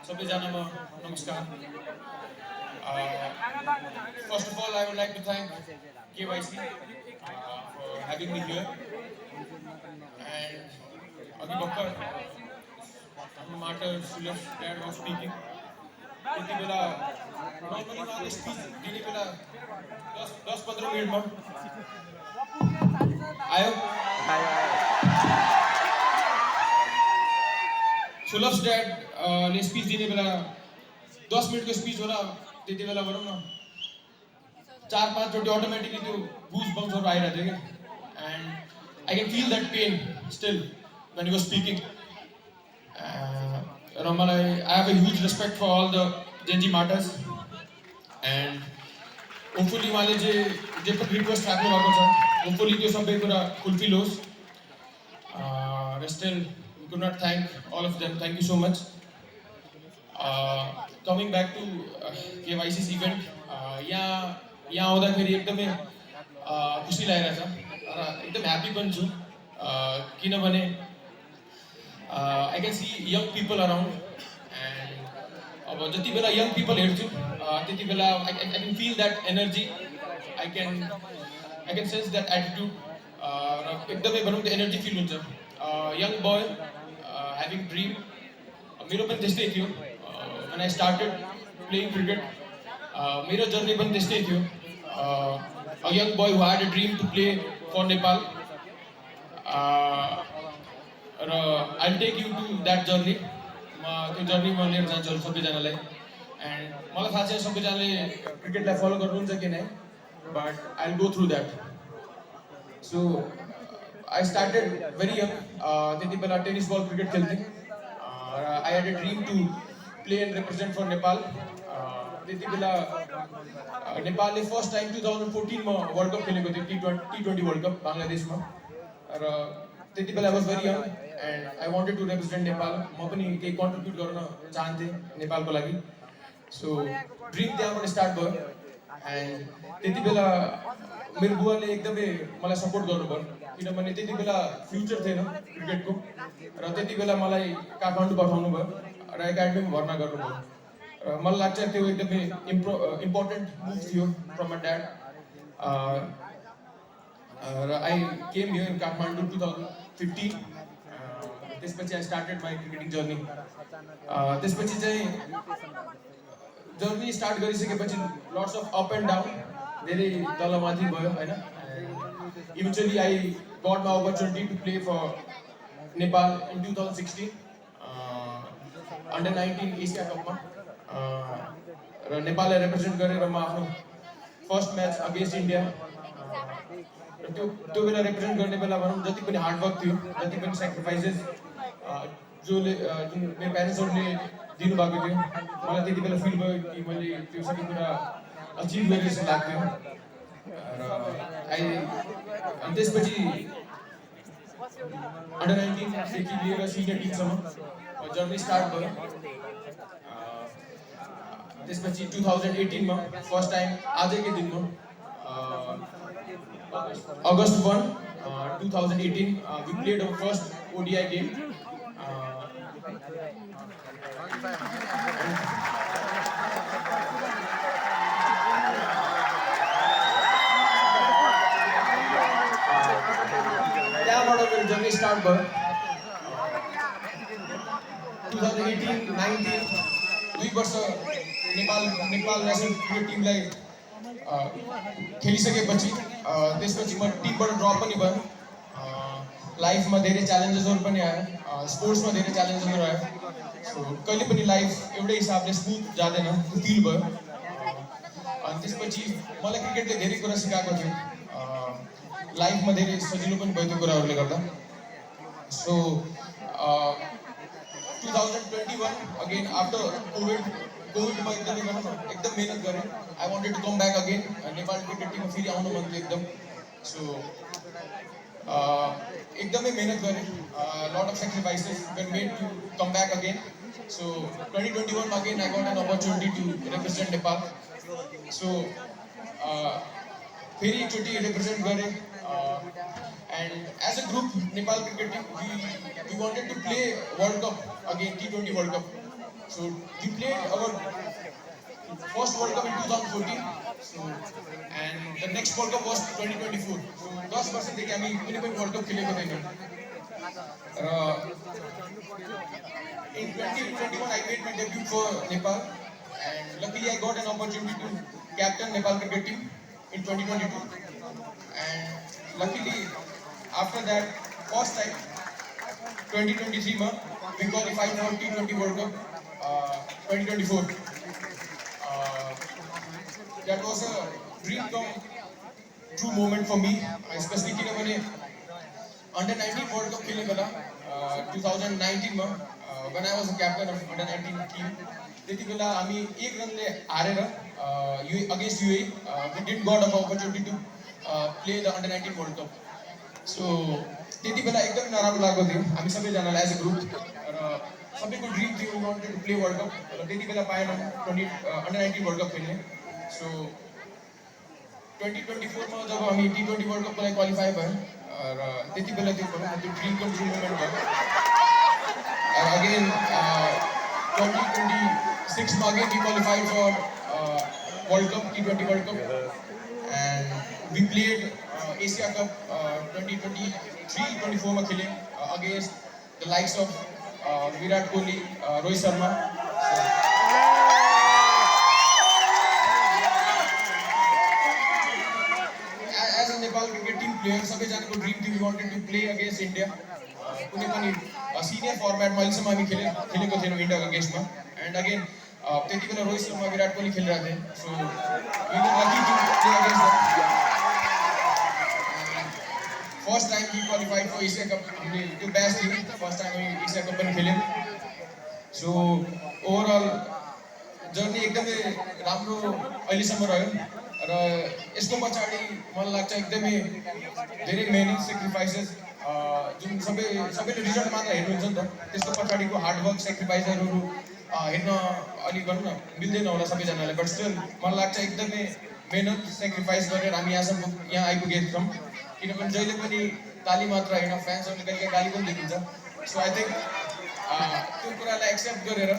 सबैजनामा नमस्कार. First of all, I would like to thank KYC for having me here. And Agi Bakkar, हाम्रो martyr सुलभ dad was speaking. त्यति बेला normally उहाँले speech दिने बेला 10-15 मिनटमा आयो. सुलभ ड्याडले स्पिच दिने बेला 10 मिनटको स्पिच होला. त्यति बेला भनौँ न 4-5 चोटि अटोमेटिकली त्यो गुज बम्सहरू आइरहेको थियो क्या. And I can feel that pen still when he was speaking. I have a huge respect for all the Gen Z martyrs, and hopefully उहाँले जे पनि रिक्वेस्ट राख्नु भएको छ, hopefully त्यो सबै कुरा फुलफिल होस्. Still, we could not thank all of them. Thank you so much. Coming back to KYC's event, यहाँ आउँदाखेरि एकदमै खुसी लागिरहेछ र एकदम ह्याप्पी पनि छु. किनभने I can see young people around, and अब जति बेला young people हेर्छु त्यति बेला I can feel that energy. I can sense that attitude. र एकदमै भनौँ त्यो एनर्जी फिल हुन्छ. Young boy having dream. मेरो पनि त्यस्तै थियो. When I started playing cricket, मेरो जर्नी पनि त्यस्तै थियो. A young boy who had a dream to play for Nepal. I'll take you to that journey. त्यो जर्नीमा लिएर जान्छु सबैजनालाई. एन्ड मलाई थाहा छैन सबैजनाले क्रिकेटलाई फलो गर्नुहुन्छ कि नै, but I will go through that. So I started very young. त्यति बेला टेनिस बल क्रिकेट खेल्थेँ. I had a dream to play and represent for Nepal. त्यति बेला नेपालले फर्स्ट टाइम 2014 मा वर्ल्ड कप खेलेको थियो, T20 वर्ल्ड कप बङ्गलादेशमा. र त्यति बेला was very young and I wanted to represent Nepal. म पनि केही कन्ट्रिब्युट गर्न चाहन्थेँ नेपालको लागि. सो ड्रिम त्यहाँबाट स्टार्ट भयो. एन्ड त्यति बेला मेरो बुवाले एकदमै मलाई सपोर्ट गर्नुभयो, किनभने त्यति बेला फ्युचर थिएन क्रिकेटको. र त्यति बेला मलाई काठमाडौँ पठाउनु भयो र एकाडेमीमा भर्ना गर्नुभयो. र मलाई लाग्छ त्यो एकदमै इम्पोर्टेन्ट मुभ थियो फ्रम माई ड्याड. र I came here in Kathmandu 2015. त्यसपछि I started my cricketing journey. त्यसपछि चाहिँ जर्नी स्टार्ट गरिसकेपछि lots of up and down, धेरै तलमाथि भयो होइन. Eventually I got my opportunity to play for Nepal in 2016 under 19 Asia कपमा. र नेपाललाई रिप्रेजेन्ट गरेर म आफ्नो फर्स्ट म्याच अगेन्स्ट इन्डिया. र त्यो बेला रिप्रेजेन्ट गर्ने बेला भनौँ जति पनि हार्डवर्क थियो, जति पनि सेक्रिफाइसेस जुन मेरो प्यारेन्ट्सहरूले दिनुभएको थियो, मलाई त्यति बेला फिल भयो कि मैले त्यो सबै कुरा अचिभ गरेँ जस्तो लाग्थ्यो. र अनि त्यसपछि अन्डर 19 देखि लिएर सिनियर टिमसम्म जर्नी स्टार्ट भयो. त्यसपछि 2018 मा फर्स्ट टाइम आजकै दिनमा August 1, 2018, we played our first ODI game. त्यहाँबाट मेरो जर्नी स्टार्ट भयो. 2018-19 दुई वर्ष नेपाल नेसनल क्रिकेट टिमलाई खेलिसकेपछि त्यसपछि म टिमबाट ड्रप पनि भयो. लाइफमा धेरै च्यालेन्जेसहरू पनि आयो, स्पोर्ट्समा धेरै च्यालेन्जेसहरू आयो. सो कहिले पनि लाइफ एउटै हिसाबले स्मुथ जाँदैन, त्यो फिल भयो. अनि त्यसपछि मलाई क्रिकेटले धेरै कुरा सिकाएको थियो. लाइफमा धेरै सजिलो पनि भयो त्यो कुराहरूले गर्दा. सो 2021 अगेन आफ्टर कोभिडमा एकदम मेहनत गरेँ. I wanted to come back again. Nepal cricket टिममा फेरि आउनु मन थियो एकदम. सो एकदमै मेहनत गरेँ. Lot of sacrifices were made to come back again. So 2021 मा again I got an opportunity to represent Nepal. So फेरि एकचोटि रिप्रेजेन्ट गरेँ. And as a group Nepal cricket team we wanted to play World Cup again, T20 World Cup. So we played our first World Cup in 2014. So and the next World Cup was 2024. So 10 वर्षदेखि हामी कुनै पनि world cup खेलेको छैनौँ र in 2021 I made my debut for Nepal and luckily I got an opportunity to captain Nepal cricket team in 2022 and luckily after that first time 2023 we qualified for T20 World Cup 2024. That was a dream come true moment for me, especially किनभने under 19 World Cup खेल्ने बेला 2019 when I was a captain of under 19 team त्यति बेला हामी एक रनले हारेर against UAE we didn't got an opportunity to play the under 19 World Cup. So त्यति बेला एकदमै नराम्रो लागेको थियो हामी सबैजनालाई एज अ ग्रुप र सबैको ड्रिम थियो we wanted to play World Cup र त्यति बेला पाएनौँ under 19 World Cup खेल्ने. So 2024 मा जब हामी T20 World Cup को लागि क्वालिफाई भयो र त्यति बेला त्यो ड्रिम कम ट्रू मोमेन्ट भयो. Again 2026 मा again we qualified for World Cup T20 World Cup and we played Asia Cup 2023-24 मा खेल्यौं against the likes of Virat Kohli, Rohit Sharma. As a Nepal cricket team player, सबैजनाको dream थियो we wanted to play against India. कुनै पनि senior फर्मेटमा अहिलेसम्म हामी खेलेको थिएनौँ इन्डियाको अगेन्स्टमा एन्ड अगेन त्यति बेला रोहित शर्मा विराट कोहली खेलिरहेको थिए. So we were lucky to play against them. First time we qualified for Asia cup. हामीले त्यो ब्याच थियो फर्स्ट टाइम हामी एसिया कप पनि खेल्यौँ. सो ओभरअल जर्नी एकदमै राम्रो अहिलेसम्म रह्यो र यसको पछाडि मलाई लाग्छ एकदमै धेरै मेहनत सेक्रिफाइसेस जुन सबैले रिजल्ट मात्र हेर्नुहुन्छ नि त त्यसको पछाडिको हार्डवर्क सेक्रिफाइसहरू हेर्न अलिक भनौँ न मिल्दैन होला सबैजनालाई बट स्टिल मलाई लाग्छ एकदमै मेहनत सेक्रिफाइस गरेर हामी यहाँ आइपुगेका छौँ. किनभने जहिले पनि ताली मात्र होइन फ्यान्सहरूले कहिले गाली पनि दिनुहुन्छ. सो आई थिङ्क त्यो कुरालाई एक्सेप्ट गरेर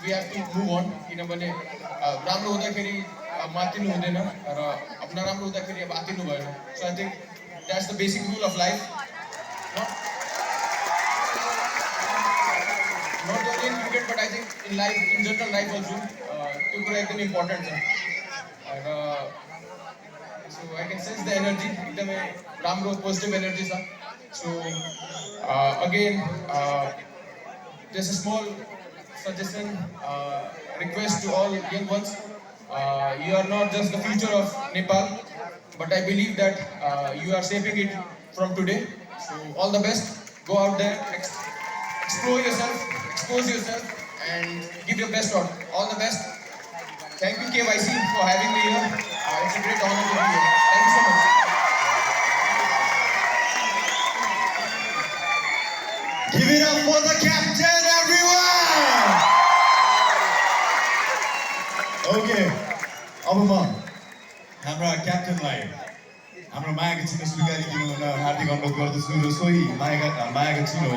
we have to move on. किनभने राम्रो हुँदाखेरि मातिनु हुँदैन र नराम्रो हुँदाखेरि अब आतिनु भएन. So I think that's the basic rule of life. Not only in cricket, but I think in life, in general life also, त्यो कुरा एकदमै इम्पोर्टेन्ट छ. So I can sense the energy, एकदमै राम्रो पोजिटिभ एनर्जी छ. So again, just a small suggestion, request to all young ones. You are not just the future of Nepal, but I believe that you are shaping it from today. So all the best. Go out there, explore yourself, expose yourself, and give your best shot. All the best. Thank you KYC for having me here. It's a great honor to be here. Thank you so much. Give it up for the captain, everyone! Okay, अब म हाम्रा क्याप्टेनलाई हाम्रो मायाको चिनो स्वीकारिदिनु हुन हार्दिक अनुरोध गर्दछु र सोही मायाको चिनो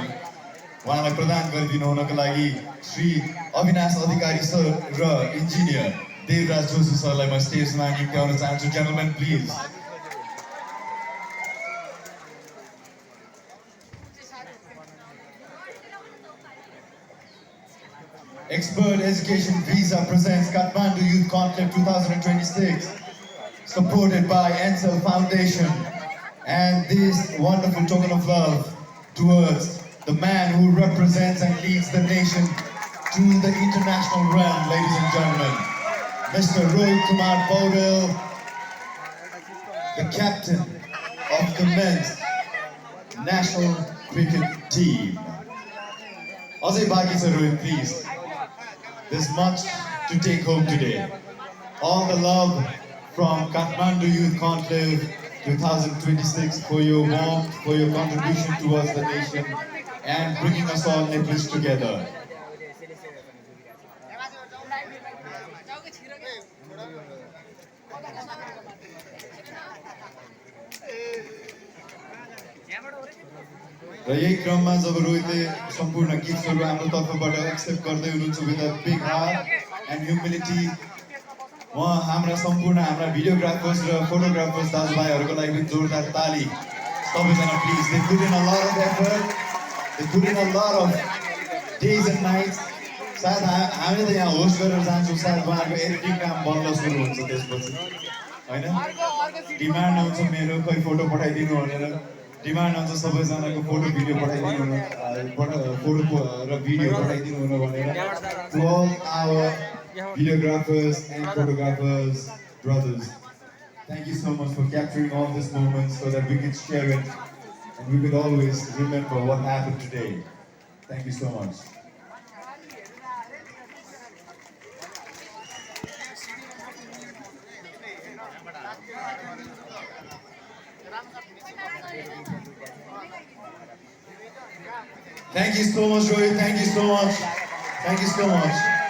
उहाँलाई प्रदान गरिदिनु हुनको लागि श्री अविनाश अधिकारी सर र इन्जिनियर देवराज जोशी सरलाई म स्टेजमा निम्त्याउन चाहन्छु. Gentlemen please. Expert Education Visa presents Kathmandu Youth Conclave 2026, supported by Ansel Foundation, and this wonderful token of love towards the man who represents and leads the nation to the international realm, ladies and gentlemen, Mr. Rohit Kumar Paudel, the captain of the men's national cricket team. Azay Baki sir, Rohit, please. There's much to take home today. All the love from Kathmandu Youth Conclave 2026 for your warmth, for your contribution towards the nation, and bringing us all Nepalese together. र यही क्रममा जब रोहितले सम्पूर्ण गिफ्ट्सहरू हाम्रो तर्फबाट accept गर्दै हुनुहुन्छ with a big heart end humility, उहाँ हाम्रा भिडियोग्राफर्स र फोटोग्राफर्स दाजुभाइहरूको लागि पनि जोरदार ताली सबैजना please. They put in a lot of effort, they put in a lot of days and nights. सायद हामीले त यहाँ होस्ट गरेर जान्छौँ, सायद उहाँहरूको एडिटिङ काम बल्ल सुरु हुन्छ त्यसपछि होइन. डिमान्ड आउँछ मेरो खै फोटो पठाइदिनु भनेर, डिमान्ड आउँछ सबैजनाको फोटो भिडियो पठाइदिनु फोटो र भिडियो पठाइदिनु भनेर. To all our videographers and photographers, brothers, thank you so much for capturing all these moments so that we could share it and we could always remember what happened today. Thank you so much. Thank you so much, Rohit. Thank you so much. Thank you so much.